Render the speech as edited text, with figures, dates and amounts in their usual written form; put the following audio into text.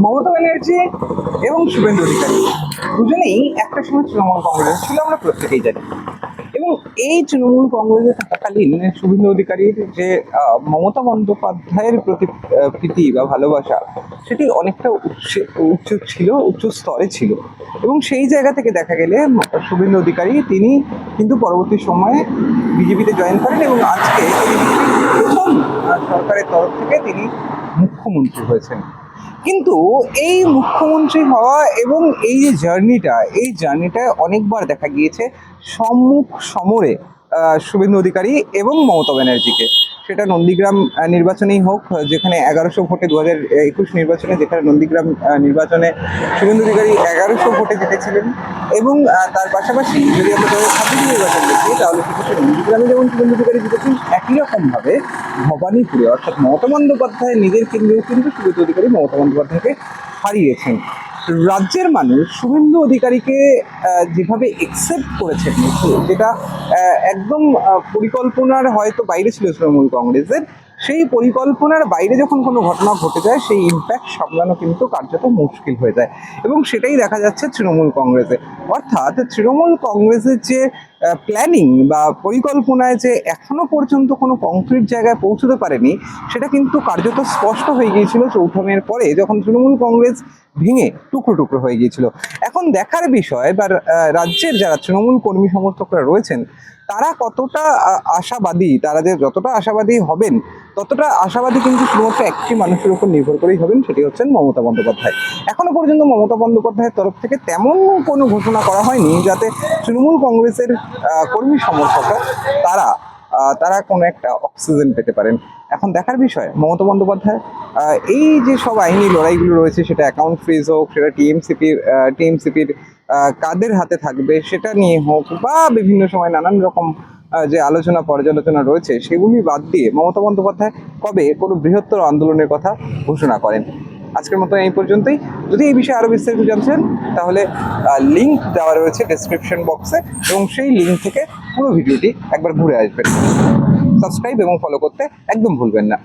মমতা ব্যানার্জি এবং শুভেন্দু অধিকারী দুজনেই একটা সময় তৃণমূল কংগ্রেস ছিল, আমরা প্রত্যেকেই জানি। এবং এই তৃণমূল কংগ্রেসে থাকাকালীন শুভেন্দু অধিকারীর যে মমতা বন্দ্যোপাধ্যায়ের প্রতি প্রীতি বা ভালোবাসা, সেটি অনেকটা উচ্চ ছিল, উচ্চ স্তরে ছিল। এবং সেই জায়গা থেকে দেখা গেলে শুভেন্দু অধিকারী তিনি কিন্তু পরবর্তী সময়ে বিজেপিতে জয়েন করেন এবং আজকে তিনি প্রথম সরকারের তরফ থেকে তিনি মুখ্যমন্ত্রী হয়েছেন। কিন্তু এই মুখ্যমন্ত্রী হওয়া এবং এই যে জার্নিটায় অনেকবার দেখা গিয়েছে সম্মুখ সমরে শুভেন্দু অধিকারী এবং মমতা ব্যানার্জিকে। সেটা নন্দীগ্রাম নির্বাচনেই হোক, যেখানে 1100 ভোটে 2021 নির্বাচনে, যেখানে নন্দীগ্রাম নির্বাচনে শুভেন্দু অধিকারী 1100 ভোটে জিতেছিলেন। এবং তার পাশাপাশি যদি আমরা 2026 নির্বাচন দেখি, তাহলে সেক্ষেত্রে নন্দীগ্রামে যেমন শুভেন্দু অধিকারী জিতেছেন, একই রকমভাবে ভবানীপুরে অর্থাৎ মমতা বন্দ্যোপাধ্যায়ের নিজের কেন্দ্রেও কিন্তু শুভেন্দু অধিকারী মমতা বন্দ্যোপাধ্যায়কে হারিয়েছেন। রাজ্যের মানুষ শুভেন্দু অধিকারীকে যেভাবে একসেপ্ট করেছেন, যেটা একদম পরিকল্পনার হয়তো বাইরে ছিল তৃণমূল কংগ্রেসের, সেই পরিকল্পনার বাইরে যখন কোনো ঘটনা ঘটে যায়, সেই ইম্প্যাক্ট সামলানো কিন্তু কার্যত মুশকিল হয়ে যায়। এবং সেটাই দেখা যাচ্ছে তৃণমূল কংগ্রেসে। অর্থাৎ তৃণমূল কংগ্রেসের যে প্ল্যানিং বা পরিকল্পনায় যে এখনো পর্যন্ত কোনো কংক্রিট জায়গায় পৌঁছতে পারেনি, সেটা কিন্তু কার্যত স্পষ্ট হয়ে গিয়েছিল 4 মের পরে, যখন তৃণমূল কংগ্রেস ভেঙে টুকরো টুকরো হয়ে গিয়েছিল। এখন দেখার বিষয় বা রাজ্যের যারা তৃণমূল কর্মী সমর্থকরা রয়েছেন, তারা কতটা আশাবাদী, তারা যে যতটা আশাবাদী হবেন, ততটা আশাবাদী কিন্তু শুধুমাত্র একটি মানুষের উপর নির্ভর করেই হবেন, সেটি হচ্ছেন মমতা বন্দ্যোপাধ্যায়। এখনো পর্যন্ত মমতা বন্দ্যোপাধ্যায়ের তরফ থেকে তেমন কোনো ঘোষণা করা হয়নি যাতে তৃণমূল কংগ্রেসের কর্মী সমর্থকরা তারা কোনো একটা অক্সিজেন পেতে পারেন। এখন দেখার বিষয় মমতা বন্দ্যোপাধ্যায় এই যে সব আইনি লড়াইগুলো রয়েছে, সেটা অ্যাকাউন্ট ফ্রিজ হোক, সেটা টিএমসিপির কাদের হাতে থাকবে সেটা নিয়ে হোক, বা বিভিন্ন সময় নানান রকম যে আলোচনা পর্যালোচনা রয়েছে, সেগুলি বাদ দিয়ে মমতা বন্দ্যোপাধ্যায় কবে কোনো বৃহত্তর আন্দোলনের কথা ঘোষণা করেন। আজকের মতো এই পর্যন্তই। যদি এই বিষয়ে আরো বিস্তারিত জানছেন, তাহলে লিঙ্ক দেওয়া রয়েছে ডেসক্রিপশন বক্সে, এবং সেই লিঙ্ক থেকে পুরো ভিডিওটি একবার ঘুরে আসবেন। সাবস্ক্রাইব এবং ফলো করতে একদম ভুলবেন না।